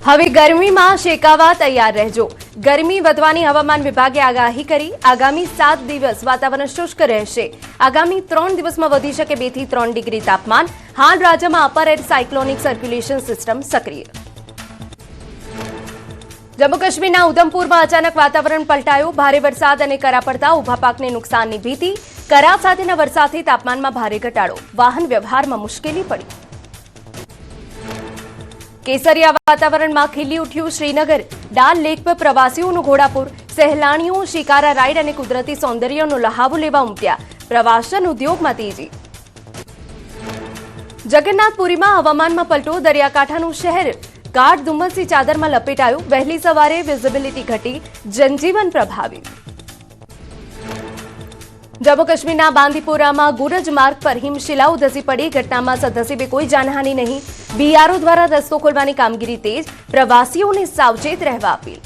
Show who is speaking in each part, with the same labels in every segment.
Speaker 1: હવે ગરમીમાં શેકાવા તૈયાર રહેજો। ગરમી વધવાની હવામાન વિભાગે આગાહી કરી। આગામી 7 દિવસ વાતાવરણ શુષ્ક રહેશે। આગામી 3 દિવસમાં વધી શકે 2 થી 3 ડિગ્રી તાપમાન। હાલ રાજ્યમાં upper air cyclonic circulation system સક્રિય। જમ્મુ કાશ્મીરના ઉધમપુરમાં અચાનક વાતાવરણ પલટાયું। ભારે વરસાદ અને કરા પડતા ઉભા પાકને નુકસાનની ભીતિ। કરા સાથેના વરસાદથી તાપમાનમાં ભારે ઘટાડો। વાહન વ્યવહારમાં મુશ્કેલી પડી। કેસરિયા વાતાવરણમાં ખીલી ઉઠ્યું શ્રીનગર। ડાલ લેક પર પ્રવાસીઓનું ઘોડાપુર। સહેલાણીઓ શિકારા રાઇડ અને કુદરતી સૌંદર્યનો લહાવો લેવા ઉમટ્યા। પ્રવાસન ઉદ્યોગમાં તેજી। જગન્નાથપુરીમાં હવામાનમાં પલટો। દરિયાકાંઠાનું શહેર ગાઢ ધુમ્મસની ચાદરમાં લપેટાયું। વહેલી સવારે વિઝિબિલિટી ઘટી। જનજીવન પ્રભાવિત। જમ્મુ કાશ્મીરના બાંદીપોરામાં ગુરજ માર્ગ પર હિમશિલાઓ ધસી પડી। ઘટનામાં સદનસીબે કોઈ જાનહાનિ નહીં। બીઆરઓ દ્વારા રસ્તો ખોલવાની કામગીરી તેજ। પ્રવાસીઓને સાવચેત રહેવા અપીલ।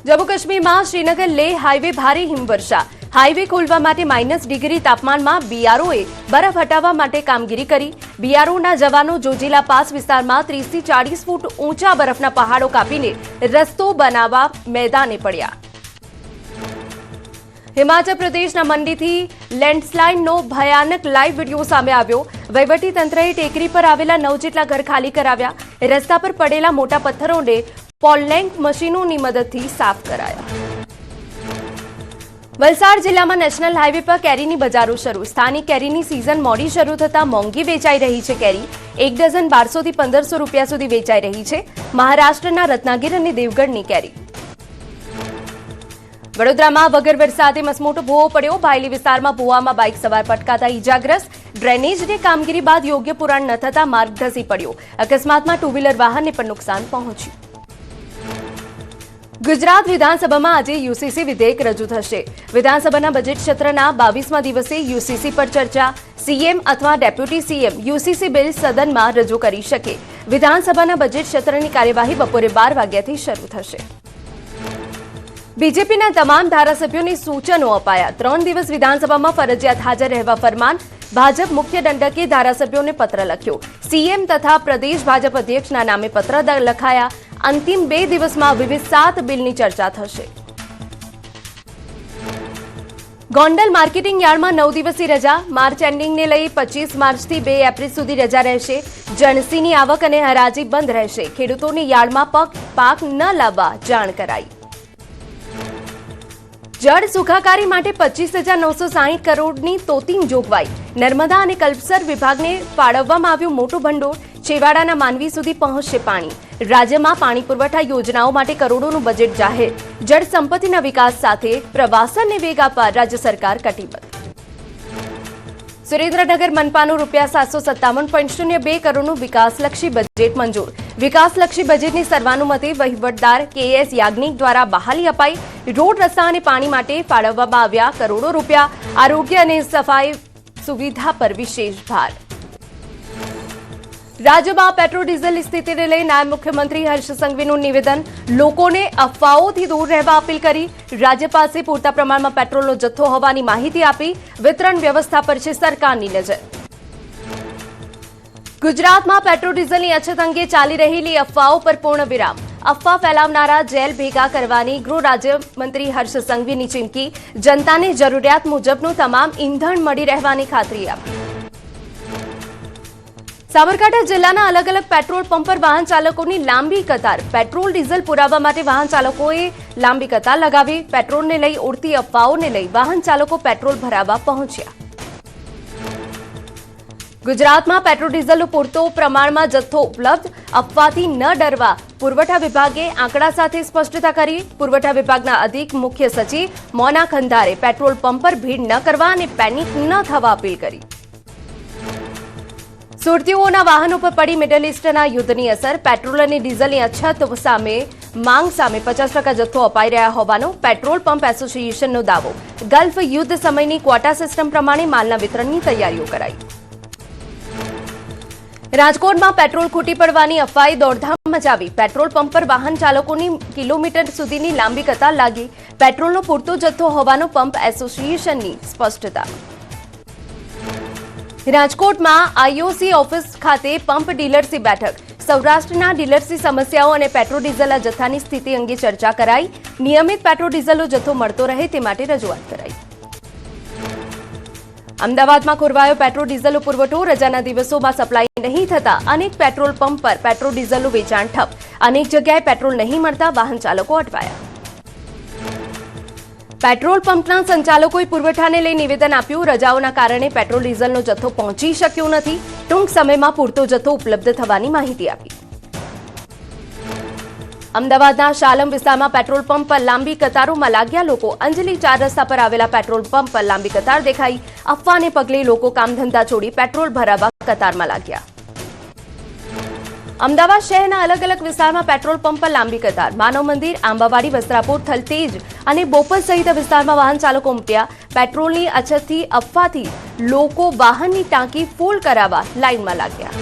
Speaker 1: જમ્મુ કાશ્મીરમાં શ્રીનગર લેહ હાઈવે ભારે હિમવર્ષા। હાઈવે ખોલવા માટે -डिग्री તાપમાનમાં બીઆરઓએ બરફ હટાવવા માટે કામગીરી કરી। બીઆરઓના જવાનો જોજીલા પાસ વિસ્તારમાં 30 થી 40 ફૂટ ઊંચા બરફના પહાડો કાપીને રસ્તો બનાવવા મેદાને પડ્યા। હિમાચલ પ્રદેશના મંડીથી લેન્ડસ્લાઇડનો ભયાનક લાઇવ વિડીયો સામે આવ્યો। વહીવટીતંત્રએ ટેકરી પર આવેલા 9 જેટલા ઘર ખાલી કરાવ્યા। રસ્તા પર પડેલા મોટા પથ્થરોને પોલલેન્ક મશીનોની મદદથી સાફ કરાયા। વલસાડ જિલ્લામાં નેશનલ હાઈવે પર કેરીની બજારો શરૂ। સ્થાનિક કેરીની સિઝન મોડી શરૂ થતાં મોંઘી વેચાઈ રહી છે કેરી। 1 ડઝન 1200 થી 1500 રૂપિયા સુધી વેચાઈ રહી છે। મહારાષ્ટ્રના રત્નાગીર અને દેવગઢની કેરી। વડોદરામાં વગર વરસાદે મસમોટો ભૂવો પડ્યો। ભાયલી વિસ્તારમાં ભૂવામાં બાઇક સવાર પટકાતા ઈજાગ્રસ્ત। ડ્રેનેજની કામગીરી બાદ યોગ્ય પુરાણ ન થતા માર્ગ ધસી પડ્યો। અકસ્માતમાં 2 વ્હીલર વાહનને પણ નુકસાન પહોંચ્યું। ગુજરાત વિધાનસભામાં આજે યુસીસી વિધેયક રજૂ થશે। વિધાનસભાના બજેટ સત્રના 22મા દિવસે યુસીસી પર ચર્ચા। સીએમ અથવા ડેપ્યુટી સીએમ યુસીસી બિલ સદનમાં રજૂ કરી શકે। વિધાનસભાના બજેટ સત્રની કાર્યવાહી બપોરે 12 વાગ્યાથી શરૂ થશે। બીજેપીના તમામ ધારાસભ્યોને સૂચનો અપાયા। 3 દિવસ વિધાનસભામાં ફરજિયાત હાજર રહેવા ફરમાન। ભાજપ મુખ્ય દંડકે ધારાસભ્યોને પત્ર લખ્યો। સીએમ તથા પ્રદેશ ભાજપ અધ્યક્ષના નામે પત્ર લખાયા। અંતિમ 2 દિવસમાં વિવિધ 7 બિલની ચર્ચા થશે। ગોંડલ માર્કેટિંગ યાર્ડમાં 9 દિવસની રજા। માર્ચ એન્ડિંગને લઈ 25 માર્ચથી 2 એપ્રિલ સુધી રજા રહેશે। જણસીની આવક અને હરાજી બંધ રહેશે। ખેડૂતોને યાર્ડમાં પાક ન લાવવા જાણ કરાઈ। જળ સુખાકારી માટે 25,960 કરોડની તોતિંગ જોગવાઈ। નર્મદા અને કલ્પસર વિભાગને ફાળવવામાં આવ્યું મોટું ભંડોળ। છેવાડાના માનવી સુધી પહોંચશે પાણી। રાજ્યમાં પાણી પુરવઠા યોજનાઓ માટે કરોડોનું બજેટ જાહેર। જળ સંપત્તિના વિકાસ સાથે પ્રવાસનને વેગ આપવા રાજ્ય સરકાર કટિબદ્ધ। સુરેન્દ્રનગર મનપાનું ₹757.02 કરોડનું વિકાસલક્ષી બજેટ મંજૂર। વિકાસલક્ષી બજેટની સર્વાનુમતે વહીવટદાર KS યાજ્ઞિક દ્વારા બહાલી અપાઈ। રોડ રસ્તા અને પાણી માટે ફાળવવામાં આવ્યા કરોડો રૂપિયા। આરોગ્ય અને સફાઈ સુવિધા પર વિશેષ ભાર। રાજ્યમાં પેટ્રોલ ડીઝલની સ્થિતિને લઈ નાયબ મુખ્યમંત્રી હર્ષ સંઘવીનું નિવેદન। લોકોને અફવાઓથી દૂર રહેવા અપીલ કરી। રાજ્ય પાસે પૂરતા પ્રમાણમાં પેટ્રોલનો જથ્થો હોવાની માહિતી આપી। વિતરણ વ્યવસ્થા પર છે સરકારની નજર। ગુજરાતમાં પેટ્રોલ ડીઝલની અછત અંગે ચાલી રહેલી અફવાઓ પર પૂર્ણ વિરામ। અફવા ફેલાવનારા જેલ ભેગા કરવાની ગૃહ રાજ્યમંત્રી હર્ષ સંઘવીની ચીમકી। જનતાને જરૂરિયાત મુજબનું તમામ ઈંધણ મળી રહેવાની ખાતરી આપી। સાબરકાંઠા જિલ્લાના અલગ અલગ પેટ્રોલ પંપ પર વાહન ચાલકોની લાંબી કતાર। પેટ્રોલ ડીઝલ પુરાવવા માટે વાહન ચાલકોએ લાંબી કતાર લગાવી। પેટ્રોલને લઈ ઉડતી અફવાઓને લઈ વાહન ચાલકો પેટ્રોલ ભરાવવા પહોંચ્યા। ગુજરાતમાં પેટ્રોલ ડીઝલનો પૂરતો પ્રમાણમાં જથ્થો ઉપલબ્ધ। અફવાથી ન ડરવા પુરવઠા વિભાગે આંકડા સાથે સ્પષ્ટતા કરી। પુરવઠા વિભાગના અધિક મુખ્ય સચિવ મોના ખંધારે પેટ્રોલ પંપ પર ભીડ ન કરવા અને પેનિક ન થવા અપીલ કરી। સુરતીઓના વાહનો પર પડી મિડલ ઇસ્ટના યુદ્ધની અસર। પેટ્રોલ અને ડીઝલની અછત સામે માંગ સામે 50% જથ્થો અપાઈ રહ્યા હોવાનો પેટ્રોલ પંપ એસોસિએશનનો દાવો। ગલ્ફ યુદ્ધ સમયની ક્વોટા સિસ્ટમ પ્રમાણે માલના વિતરણની તૈયારીઓ કરાઈ। રાજકોટમાં પેટ્રોલ ખૂટી પડવાની અફવાએ દોડધામ મચાવી। પેટ્રોલ પંપ પર વાહન ચાલકોની કિલોમીટર સુધીની લાંબી કતાર લાગી। પેટ્રોલનો પૂરતો જથ્થો હોવાનો પંપ એસોસિએશનની સ્પષ્ટતા। રાજકોટમાં આઈઓસી ઓફિસ ખાતે પંપ ડીલર્સની બેઠક સૌરાષ્ટ્રના ડીલર્સની સમસ્યાઓ અને પેટ્રોલ ડીઝલના જથ્થાની સ્થિતિ અંગે ચર્ચા કરાઈ. નિયમિત પેટ્રોલ ડીઝલનો જથ્થો મળતો રહે તે માટે રજૂઆત કરાઈ. અમદાવાદમાં ખોરવાયો પેટ્રોલ ડીઝલનો પુરવઠો. રજાના દિવસોમાં સપ્લાય નહીં થતા અનેક પેટ્રોલ પંપ પર પેટ્રોલ ડીઝલનું વેચાણ ઠપ. અનેક જગ્યાએ પેટ્રોલ નહીં મળતા વાહન ચાલકો અટવાયા. પેટ્રોલ પંપના સંચાલકોએ પુરવઠાને લઈ નિવેદન આપ્યું. રજાઓના કારણે પેટ્રોલ ડીઝલનો જથ્થો પહોંચી શક્યો નથી. ટૂંક સમયમાં પૂરતો જથ્થો ઉપલબ્ધ થવાની માહિતી આપી. અમદાવાદના શાલમ વિસ્તારમાં પેટ્રોલ પંપ પર લાંબી કતારોમાં લાગ્યા લોકો. અંજલિ 4 રસ્તા પર આવેલા પેટ્રોલ પંપ પર લાંબી કતાર દેખાઈ. અફવાને પગલે લોકો કામધંધા છોડી પેટ્રોલ ભરાવવા કતારમાં લાગ્યા. અમદાવાદ શહેરના અલગ અલગ વિસ્તારમાં પેટ્રોલ પંપ પર લાંબી કતાર. માનવ મંદિર, આંબાવાડી, વસ્ત્રાપુર, થલતેજ અને બોપલ સહિત વિસ્તારમાં વાહન ચાલકો ઉમટ્યા. પેટ્રોલની અછતથી અફવાથી લોકો વાહનની ટાંકી ફૂલ કરાવવા લાઇનમાં લાગ્યા.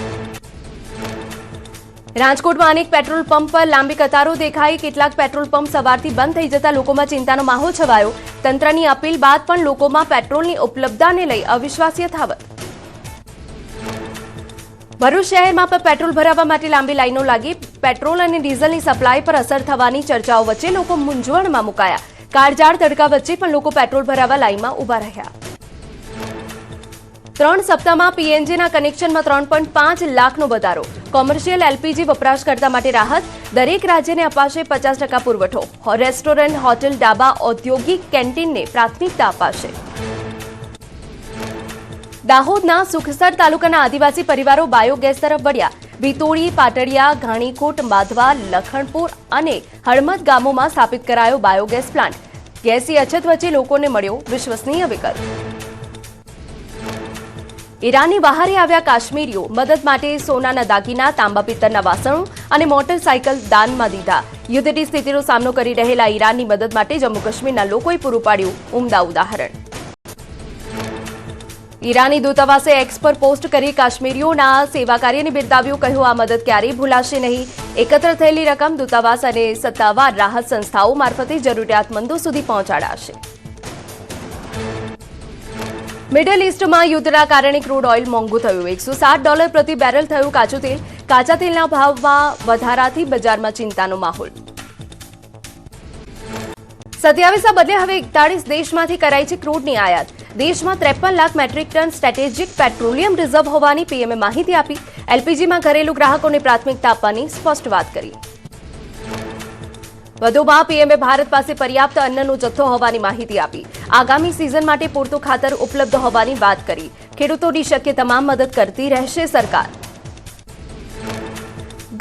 Speaker 1: રાજકોટમાં અનેક પેટ્રોલ પંપ પર લાંબી કતારો દેખાઈ. કેટલાક પેટ્રોલ પંપ સવારથી બંધ થઈ જતા લોકોમાં ચિંતાનો માહોલ છવાયો. તંત્રની અપીલ બાદ પણ લોકોમાં પેટ્રોલની ઉપલબ્ધતાને લઈ અવિશ્વાસ યથાવત. ભરૂચ શહેરમાં પણ પેટ્રોલ ભરાવવા માટે લાંબી લાઈનો લાગી. પેટ્રોલ અને ડીઝલની સપ્લાય પર અસર થવાની ચર્ચાઓ વચ્ચે લોકો મૂંઝવણમાં મુકાયા. કાળઝાળ તડકા વચ્ચે પણ લોકો પેટ્રોલ ભરાવવા લાઈનમાં ઉભા રહ્યા. 3 સપ્તાહમાં પીએનજીના કનેક્શનમાં 3.5 લાખનો વધારો. કોમર્શિયલ એલપીજી વપરાશકર્તા માટે રાહત. દરેક રાજ્યને અપાશે 50% પુરવઠો. રેસ્ટોરન્ટ, હોટેલ, ડાબા, ઔદ્યોગિક કેન્ટીનને પ્રાથમિકતા અપાશે. દાહોદના સુખસર તાલુકાના આદિવાસી પરિવારો બાયોગેસ તરફ વળ્યા. વિતોડી, પાટડિયા, ઘાણીકોટ, માધવા, લખણપુર અને હળમદ ગામોમાં સ્થાપિત કરાયો બાયોગેસ પ્લાન્ટ. ગેસની અછત વચ્ચે લોકોને મળ્યો વિશ્વસનીય વિકલ્પ. ઈરાનની વહારે આવ્યા કાશ્મીરીઓ. મદદ માટે સોનાના દાગીના, તાંબા પિત્તળના વાસણો અને મોટરસાયકલ દાનમાં દીધા. યુદ્ધની સ્થિતિનો સામનો કરી રહેલા ઈરાનની મદદ માટે જમ્મુ કાશ્મીરના લોકોએ પૂરું પાડ્યું ઉમદા ઉદાહરણ. ઈરાની દૂતાવાસે એક્સ પર પોસ્ટ કરી કાશ્મીરીઓના સેવા કાર્યને બિરદાવ્યું. કહ્યું, આ મદદ ક્યારેય ભૂલાશે નહીં. એકત્ર થયેલી રકમ દૂતાવાસ અને સત્તાવાર રાહત સંસ્થાઓ મારફતે જરૂરિયાતમંદો સુધી પહોંચાડાશે. મિડલ ઇસ્ટમાં યુદ્ધના કારણે ક્રૂડ ઓઇલ મોંઘું થયું. $160 પ્રતિ બેરલ થયું કાચું તેલ. કાચા તેલના ભાવમાં વધારાથી બજારમાં ચિંતાનો માહોલ. 27 બદલે હવે 41 દેશમાંથી કરાઈ છે ક્રૂડની આયાત. દેશમાં 53 lakh metric ton strategic petroleum reserve હોવાની પીએમએ માહિતી આપી. એલપીજીમાં ઘરેલું ગ્રાહકોને પ્રાથમિકતા આપવાની સ્પષ્ટ વાત કરી. વધુમાં પીએમએ ભારત પાસે પર્યાપ્ત અન્નનો જથ્થો હોવાની માહિતી આપી. આગામી સિઝન માટે પૂરતું ખાતર ઉપલબ્ધ હોવાની વાત કરી. ખેડૂતોની શક્ય તમામ મદદ કરતી રહેશે સરકાર.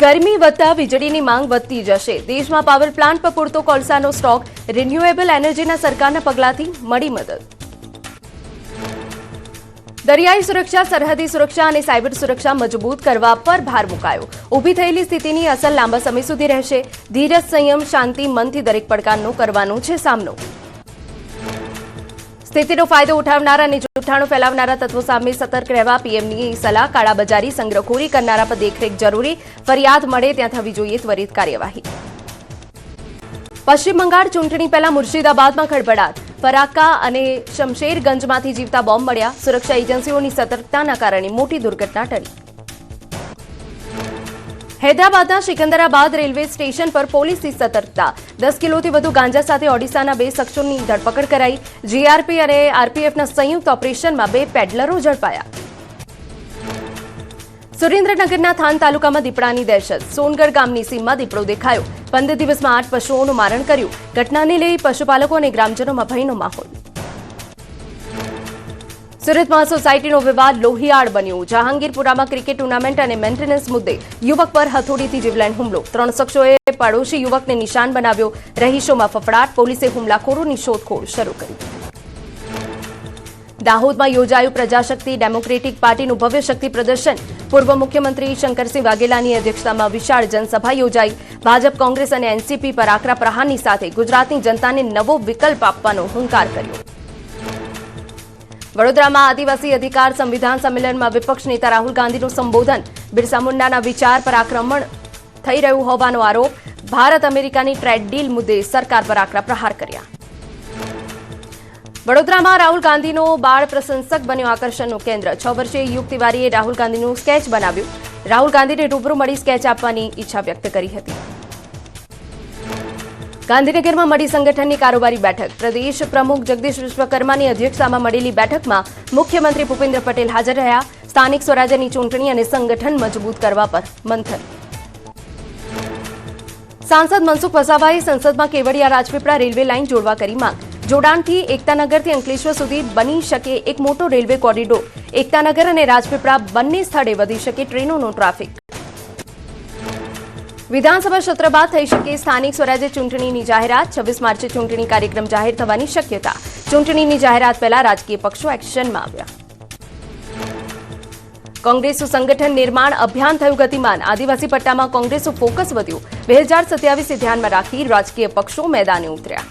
Speaker 1: ગરમી વધતા વીજળીની માંગ વધતી જશે. દેશમાં પાવર પ્લાન્ટ પર પૂરતો કોલસાનો સ્ટોક. રિન્યુએબલ એનર્જીના સરકારના પગલાંથી મળી મદદ. દરિયાઈ સુરક્ષા, સરહદી સુરક્ષા અને સાયબર સુરક્ષા મજબૂત કરવા પર ભાર મુકાયો. ઊભી થયેલી સ્થિતિની અસર લાંબા સમય સુધી રહેશે. ધીરજ, સંયમ, શાંતિ, મનથી દરેક પડકારનો કરવાનો છે સામનો. સ્થિતિનો ફાયદો ઉઠાવનારા અને જૂઠાણું ફેલાવનારા તત્વો સામે સતર્ક રહેવા પીએમની સલાહ. કાળાબજારી, સંગ્રહખોરી કરનારા પર દેખરેખ જરૂરી. ફરિયાદ મળે ત્યાં થવી જોઈએ ત્વરિત કાર્યવાહી. પશ્ચિમ બંગાળ ચૂંટણી પહેલા મુર્શિદાબાદમાં ખળભળાટ. ફરાક્કા અને શમશેરગંજમાંથી જીવતા બોમ્બ મળ્યા. સુરક્ષા એજન્સીઓની સતર્કતાના કારણે મોટી દુર્ઘટના ટળી. હૈદરાબાદના સિકંદરાબાદ રેલવે સ્ટેશન પર પોલીસની સતર્કતા. 10 કિલોથી વધુ ગાંજા સાથે ઓડિશાના 2 શખ્સોની ધરપકડ કરાઈ. જીઆરપી અને આરપીએફના સંયુક્ત ઓપરેશનમાં 2 પેડલરો ઝડપાયા. સુરેન્દ્રનગરના થાન તાલુકામાં દીપડાની દહેશત. સોનગઢ ગામની સીમમાં દીપડો દેખાયો. 15 દિવસમાં 8 પશુઓનું મારણ કર્યું. ઘટનાને લઈ પશુપાલકો અને ગ્રામજનોમાં ભયનો માહોલ. સુરતમાં સોસાયટીનો વિવાદ લોહિયાળ બન્યો. જહાંગીરપુરામાં ક્રિકેટ ટુર્નામેન્ટ અને મેન્ટેનન્સ મુદ્દે યુવક પર હથોડીથી જીવલેણ હુમલો. 3 શખ્સોએ પડોશી યુવકને નિશાન બનાવ્યો. રહીશોમાં ફફડાટ. પોલીસે હુમલાખોરોની શોધખોળ શરૂ કરી. દાહોદમાં યોજાયું પ્રજાશક્તિ ડેમોક્રેટિક પાર્ટીનું ભવ્ય શક્તિ પ્રદર્શન. પૂર્વ મુખ્યમંત્રી શંકરસિંહ વાઘેલાની અધ્યક્ષતામાં વિશાળ જનસભા યોજાઈ. ભાજપ, કોંગ્રેસ અને એનસીપી પર આકરા પ્રહારની સાથે ગુજરાતની જનતાને નવો વિકલ્પ આપવાનો હુંકાર કર્યો. વડોદરામાં આદિવાસી અધિકાર સંવિધાન સંમેલનમાં વિપક્ષ નેતા રાહુલ ગાંધીનું સંબોધન. બિરસા મુંડાના વિચાર પર આક્રમણ થઈ રહ્યું હોવાનો આરોપ. ભારત અમેરિકાની ટ્રેડ ડીલ મુદ્દે સરકાર પર આકરા પ્રહાર કર્યા. વડોદરામાં રાહુલ ગાંધીનો બાળ પ્રશંસક બન્યો આકર્ષણનું કેન્દ્ર. 6 વર્ષીય યુગ તિવારીએ રાહુલ ગાંધીનું સ્કેચ બનાવ્યું. રાહુલ ગાંધીને રૂબરૂ મળી સ્કેચ આપવાની ઈચ્છા વ્યક્ત કરી હતી. ગાંધીનગરમાં મળી સંગઠનની કારોબારી બેઠક. પ્રદેશ પ્રમુખ જગદીશ વિશ્વકર્માની અધ્યક્ષતામાં મળેલી બેઠકમાં મુખ્યમંત્રી ભૂપેન્દ્ર પટેલ હાજર રહ્યા. સ્થાનિક સ્વરાજ્યની ચૂંટણી અને સંગઠન મજબૂત કરવા પર મંથન. સાંસદ મનસુખ વસાવાએ સંસદમાં કેવડિયા રાજપીપળા રેલવે લાઇન જોડવા કરી માંગ. જોડાણથી એકતાનગરથી અંકલેશ્વર સુધી બની શકે એક મોટો રેલવે કોરિડોર. એકતાનગર અને રાજપીપળા બંને સ્થળે વધી શકે ટ્રેનોનો ટ્રાફિક. વિધાનસભા સત્ર બાદ થઈ શકે સ્થાનિક સ્વરાજ્ય ચૂંટણીની જાહેરાત. 26 માર્ચે ચૂંટણી કાર્યક્રમ જાહેર થવાની શક્યતા. ચૂંટણીની જાહેરાત પહેલા રાજકીય પક્ષો એક્શનમાં આવ્યા. કોંગ્રેસનું સંગઠન નિર્માણ અભિયાન થયું ગતિમાન. આદિવાસી પટ્ટામાં કોંગ્રેસનું ફોકસ વધ્યું. 2027 ધ્યાનમાં રાખી રાજકીય પક્ષો મેદાને ઉતર્યા.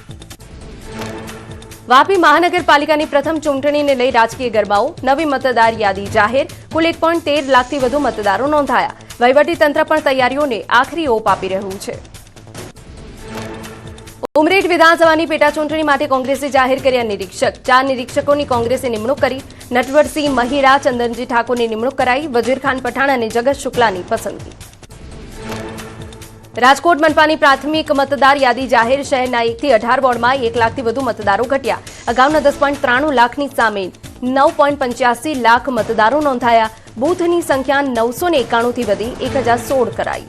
Speaker 1: વાપી મહાનગરપાલિકાની પ્રથમ ચૂંટણીને લઈ રાજકીય ગરબાઓ. નવી મતદાર યાદી જાહેર. કુલ 1.13 લાખથી વધુ મતદારો નોંધાયા. વહીવટીતંત્ર પણ તૈયારીઓને આખરી ઓપ આપી રહ્યું છે. ઉમરેઠ વિધાનસભાની પેટા ચૂંટણી માટે કોંગ્રેસે જાહેર કર્યા નિરીક્ષક. 4 નિરીક્ષકોની કોંગ્રેસે નિમણૂક કરી. નટવરસિંહ મહિરા, ચંદનજી ઠાકોરની નિમણૂક કરાઈ. વજીરખાન પઠાણ અને જગત શુક્લાની પસંદગી. રાજકોટ મનપાની પ્રાથમિક મતદાર યાદી જાહેર. શહેરના 1 થી 18 વોર્ડમાં 1 લાખથી વધુ મતદારો ઘટ્યા. અગાઉના 10.93 લાખની સામે 9.85 લાખ મતદારો નોંધાયા. બૂથની સંખ્યા 991 થી વધી 1016 કરાઈ.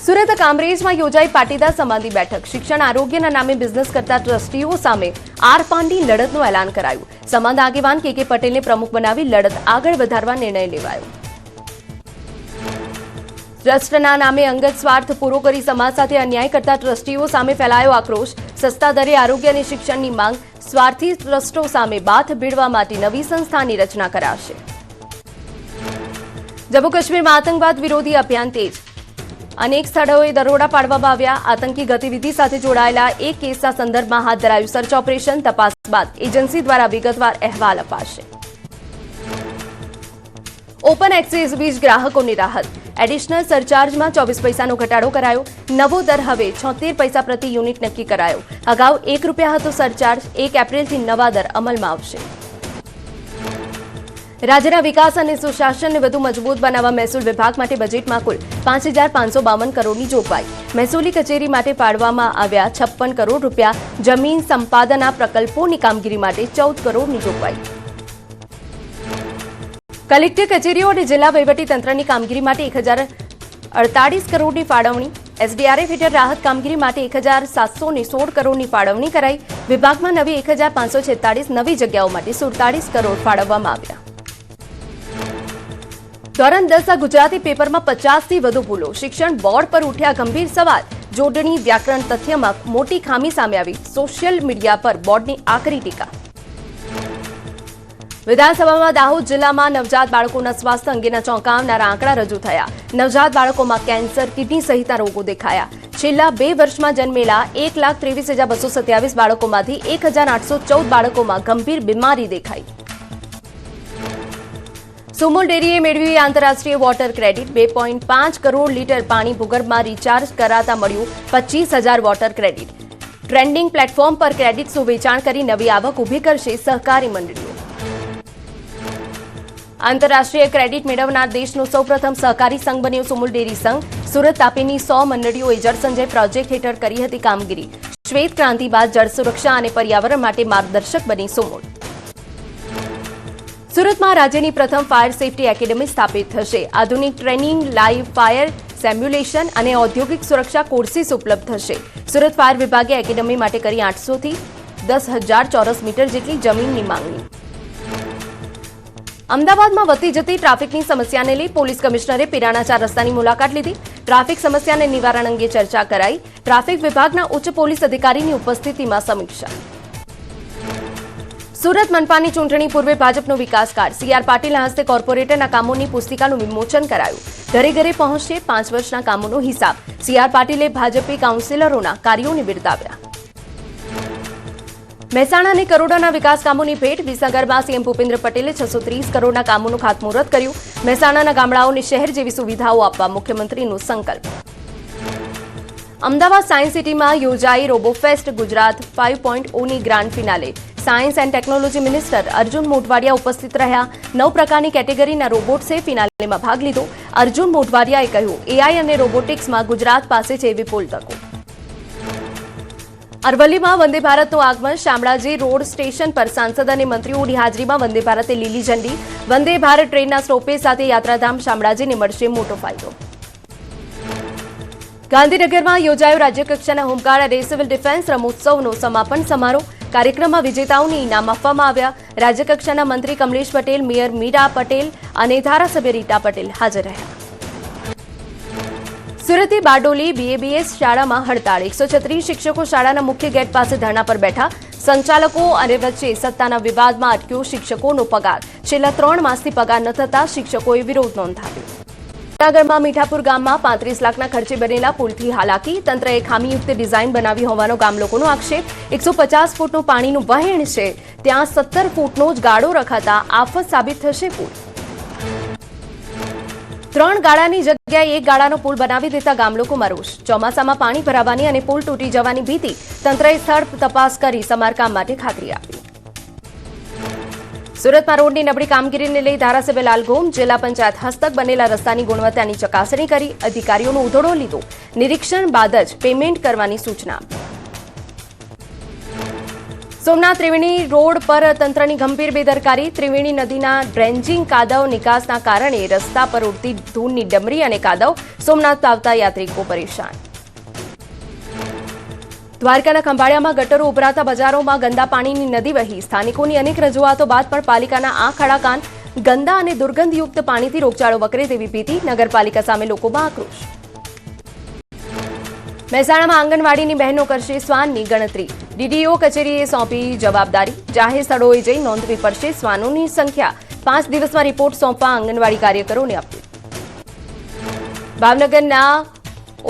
Speaker 1: સુરત કામરેજમાં યોજાઈ પાટીદાર સમાધિ બેઠક. શિક્ષણ આરોગ્યના નામે બિઝનેસ કરતા ટ્રસ્ટીઓ સામે આરપારની લડતનું એલાન કરાયું. સમાજ આગેવાન કે પટેલને પ્રમુખ બનાવી લડત આગળ વધારવા નિર્ણય લેવાયો. ટ્રસ્ટના નામે અંગત સ્વાર્થ પૂરો કરી સમાજ સાથે અન્યાય કરતા ટ્રસ્ટીઓ સામે ફેલાયો આક્રોશ. સસ્તા દરે આરોગ્ય અને શિક્ષણની માંગ. સ્વાર્થી ટ્રસ્ટો સામે બાથ ભીડવા માટે નવી સંસ્થાની રચના કરાશે. જમ્મુ કાશ્મીરમાં આતંકવાદ વિરોધી અભિયાન તેજ. અનેક સ્થળોએ દરોડા પાડવામાં આવ્યા. આતંકી ગતિવિધિ સાથે જોડાયેલા એક કેસના સંદર્ભમાં હાથ ધરાયું સર્ચ ઓપરેશન. તપાસ બાદ એજન્સી દ્વારા વિગતવાર અહેવાલ અપાશે. ઓપન એક્સેસ વીજ ગ્રાહકોની રાહત. એડિશનલ સરચાર્જમાં 24 પૈસાનો ઘટાડો કરાયો. નવો દર હવે 76 પૈસા પ્રતિ યુનિટ નક્કી કરાયો. અગાઉ ₹1 હતો સરચાર્જ. 1 એપ્રિલથી નવા દર અમલમાં આવશે. રાજ્યના વિકાસ અને સુશાસનને વધુ મજબૂત બનાવવા મહેસૂલ વિભાગ માટે બજેટમાં કુલ 5,552 કરોડની જોગવાઈ. મહેસૂલી કચેરી માટે પાડવામાં આવ્યા ₹56 કરોડ. જમીન સંપાદના પ્રકલ્પોની કામગીરી માટે 14 કરોડની જોગવાઈ. કલેક્ટર કચેરીઓ અને જિલ્લા વહીવટીતંત્રની કામગીરી માટે 1,048 કરોડની ફાળવણી. એસડીઆરએફ હેઠળ રાહત કામગીરી માટે 1,716 કરોડની ફાળવણી કરાઈ. વિભાગમાં નવી 1,546 નવી જગ્યાઓ માટે 47 કરોડ ફાળવવામાં આવ્યા. ધોરણ 10 ગુજરાતી પેપરમાં 50થી વધુ ભૂલો. શિક્ષણ બોર્ડ પર ઉઠ્યા ગંભીર સવાલ. જોડણી વ્યાકરણ તથ્યમાં મોટી ખામી સામે આવી. સોશિયલ મીડિયા પર બોર્ડની આકરી ટીકા. વિધાનસભામાં દાહોદ જિલ્લામાં નવજાત બાળકોના સ્વાસ્થ્ય અંગેના ચોંકાવનારા આંકડા રજૂ થયા. નવજાત બાળકોમાં કેન્સર, કિડની સહિતના રોગો દેખાયા. છેલ્લા 2 વર્ષમાં જન્મેલા 1,23,227 બાળકોમાંથી 1,814 બાળકોમાં ગંભીર બીમારી દેખાઈ. સુમુલ ડેરીએ મેળવી આંતરરાષ્ટ્રીય વોટર ક્રેડિટ. 2.5 કરોડ લીટર પાણી ભૂગર્ભમાં રિચાર્જ કરાતા મળ્યું 25,000 વોટર ક્રેડિટ. ટ્રેન્ડિંગ પ્લેટફોર્મ પર ક્રેડિટ્સનું વેચાણ કરી નવી આવક ઊભી કરશે સહકારી મંડળીઓ. આંતરરાષ્ટ્રીય ક્રેડિટ મેળવનાર દેશનો સૌપ્રથમ સહકારી સંઘ બન્યો સુમુલ ડેરી સંઘ. સુરત તાપીની 100 મંડળીઓએ જળસંચય પ્રોજેક્ટ હેઠળ કરી હતી કામગીરી. શ્વેત ક્રાંતિ બાદ જળ સુરક્ષા અને પર્યાવરણ માટે માર્ગદર્શક બની સુમુલ. સુરતમાં રાજ્યની પ્રથમ ફાયર સેફટી એકેડમી સ્થાપિત થશે. આધુનિક ટ્રેનિંગ, લાઇવ ફાયર સિમ્યુલેશન અને ઔદ્યોગિક સુરક્ષા કોર્સીસ ઉપલબ્ધ થશે. સુરત ફાયર વિભાગે એકેડમી માટે કરી 800 થી 10,000 ચોરસ મીટર જેટલી જમીનની માંગણી. અમદાવાદમાં વધતી જતી ટ્રાફિકની સમસ્યાને લઈ પોલીસ કમિશનરે પિરાણા 4 રસ્તાની મુલાકાત લીધી. ટ્રાફિક સમસ્યાને નિવારણ અંગે ચર્ચા કરાઈ. ટ્રાફિક વિભાગના ઉચ્ચ પોલીસ અધિકારીની ઉપસ્થિતિમાં સમીક્ષા. સુરત મનપાની ચૂંટણી પૂર્વે ભાજપનો વિકાસ કાર્ડ. સીઆર પાટીલના હસ્તે કોર્પોરેટરના કામોની પુસ્તિકાનું વિમોચન કરાયું. ઘરે ઘરે પહોંચશે 5 વર્ષના કામોનો હિસાબ. સીઆર પાટીલે ભાજપી કાઉન્સિલરોના કાર્યોને બિરદાવ્યા. મહેસાણા અને કરોડોના વિકાસ કામોની ભેટ. વિસનગરમાં સીએમ ભૂપેન્દ્ર પટેલે 630 કરોડના કામોનું ખાતમુહૂર્ત કર્યું. મહેસાણાના ગામડાઓને શહેર જેવી સુવિધાઓ આપવા મુખ્યમંત્રીનો સંકલ્પ. અમદાવાદ સાયન્સ સિટીમાં યોજાઈ રોબોફેસ્ટ ગુજરાત 5.0ની grand finale. Science and technology minister Arjun Modhwadia ઉપસ્થિત રહ્યા. 9 પ્રકારની કેટેગરીના રોબોટ્સે ફિનાલેમાં ભાગ લીધો. અર્જુન મોઢવાડિયાએ કહ્યું, એઆઈ અને રોબોટિક્સમાં ગુજરાત પાસે છે વિપુલ તકો. અરવલ્લીમાં વંદે ભારતનું આગમન. શામળાજી રોડ સ્ટેશન પર સાંસદ અને મંત્રીઓની હાજરીમાં વંદે ભારતે લીલી ઝંડી. વંદે ભારત ટ્રેનના સ્ટોપેજ સાથે યાત્રાધામ શામળાજીને મળશે મોટો ફાયદો. ગાંધીનગરમાં યોજાયો રાજ્યકક્ષાના હોમગાર્ડ અને સિવિલ ડિફેન્સ રમોત્સવનો સમાપન સમારોહ. કાર્યક્રમમાં વિજેતાઓને ઇનામ આપવામાં આવ્યા. રાજ્યકક્ષાના મંત્રી કમલેશ પટેલ, મેયર મીરા પટેલ અને ધારાસભ્ય રીટા પટેલ હાજર રહ્યા. સુરતની બારડોલી બીએબીએસ શાળામાં હડતાળ. 136 શિક્ષકો શાળાના મુખ્ય ગેટ પાસે ધરણા પર બેઠા. સંચાલકો અને વચ્ચે સત્તાના વિવાદમાં અટક્યો શિક્ષકોનો પગાર. છેલ્લા 3 માસથી પગાર ન થતા શિક્ષકોએ વિરોધ નોંધાવ્યો. જૂનાગઢમાં મીઠાપુર ગામમાં 35 લાખના ખર્ચે બનેલા પુલથી હાલાકી. તંત્રએ ખામીયુક્ત ડિઝાઇન બનાવી હોવાનો ગામલોકોનો આક્ષેપ. 150 ફૂટનું પાણીનું વહેણ છે, ત્યાં 17 ફૂટનો જ ગાળો રખાતા આફત સાબિત થશે પુલ. 3 ગાળાની જગ્યાએ 1 ગાળાનો પુલ બનાવી દેતા ગામલોકોમાં રોષ. ચોમાસામાં પાણી ભરાવાની અને પુલ તૂટી જવાની ભીતિ. તંત્રએ સ્થળ તપાસ કરી સમારકામ માટે ખાતરી આપી. સુરતમાં રોડની નબળી કામગીરીને લઈ ધારાસભ્ય લાલગોમ. જિલ્લા પંચાયત હસ્તક બનેલા રસ્તાની ગુણવત્તાની ચકાસણી કરી. અધિકારીઓનો ઉધડો લીધો. નિરીક્ષણ બાદ જ પેમેન્ટ કરવાની સૂચના આપી. સોમનાથ ત્રિવેણી રોડ પર તંત્રની ગંભીર બેદરકારી. ત્રિવેણી નદીના ડ્રેન્જિંગ કાદવ નિકાસના કારણે રસ્તા પર ઉડતી ધૂળની ડમરી અને કાદવ. સોમનાથ આવતા યાત્રિકો પરેશાન. દ્વારકાના ખંભાળિયામાં ગટરો ઉભરાતા બજારોમાં ગંદા પાણીની નદી વહી. સ્થાનિકોની અનેક રજૂઆતો બાદ પણ પાલિકાના આંખ આડા કાન. ગંદા અને દુર્ગંધયુક્ત પાણીથી રોગચાળો વકરે તેવી ભીતિ. નગરપાલિકા સામે લોકોમાં આક્રોશ. મહેસાણામાં આંગણવાડીની બહેનો કરશે શ્વાનની ગણતરી. ડીડીઓ કચેરીએ સોંપી જવાબદારી. જાહેર સ્થળોએ જઈ નોંધવી પડશે શ્વાનોની સંખ્યા. 5 દિવસમાં રિપોર્ટ સોંપવા આંગણવાડી કાર્યકરોને અપીલ. ભાવનગરના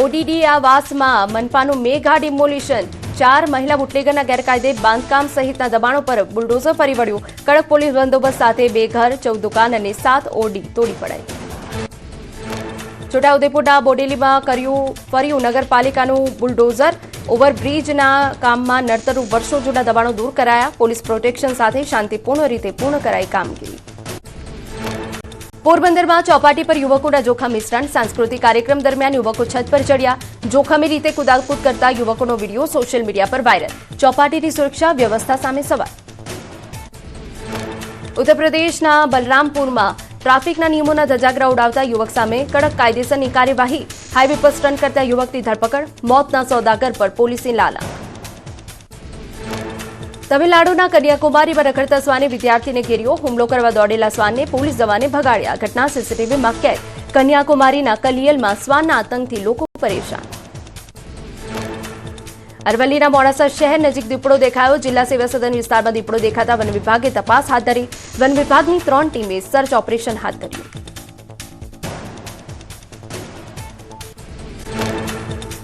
Speaker 1: ઓડીડી આવાસમાં મનપાનું મેગા ડિમોલિશન. 4 મહિલા બુટલેગરના ગેરકાયદે બાંધકામ સહિતના દબાણો પર બુલડોઝર ફરી વળ્યું. કડક પોલીસ બંદોબસ્ત સાથે 2 ઘર, 14 દુકાન અને 7 ઓડી તોડી પડાઈ. છોટાઉદેપુરના બોડેલીમાં ફર્યું નગરપાલિકાનું બુલડોઝર. ઓવરબ્રિજના કામમાં નડતરરૂપ વર્ષો જૂના દબાણો દૂર કરાયા. પોલીસ પ્રોટેક્શન સાથે શાંતિપૂર્ણ રીતે પૂર્ણ કરાઈ કામગીરી. પોરબંદરમાં ચોપાટી પર યુવકોના જોખમ મિશ્રણ. સાંસ્કૃતિક કાર્યક્રમ દરમિયાન યુવકો છત પર ચડ્યા. જોખમી રીતે કુદાકૂદ કરતા યુવકોનો વિડીયો સોશિયલ મીડિયા પર વાયરલ. ચોપાટીની સુરક્ષા વ્યવસ્થા સામે સવાલ. ઉત્તર પ્રદેશના બલરામપુરમાં ટ્રાફિકના નિયમોના ધજાગરા ઉડાવતા યુવક સામે કડક કાયદેસરની કાર્યવાહી. હાઈવે પર સ્ટન્ટ કરતા યુવકની ધરપકડ. મોતના સોદાગર પર પોલીસની લાલા. તમિલનાડુના કન્યાકુમારીમાં રખડતા શ્વાને વિદ્યાર્થીને ઘેર્યો. હુમલો કરવા દોડેલા શ્વાનને પોલીસ જવાને ભગાડ્યા. ઘટના સીસીટીવીમાં કેદ. કન્યાકુમારીના કલિયલમાં શ્વાનના આતંકથી લોકો પરેશાન. અરવલ્લીના મોડાસા શહેર નજીક દીપડો દેખાયો. જિલ્લા સેવા સદન વિસ્તારમાં દીપડો દેખાતા વન વિભાગે તપાસ હાથ ધરી. વન વિભાગની 3 ટીમે સર્ચ ઓપરેશન હાથ ધર્યું.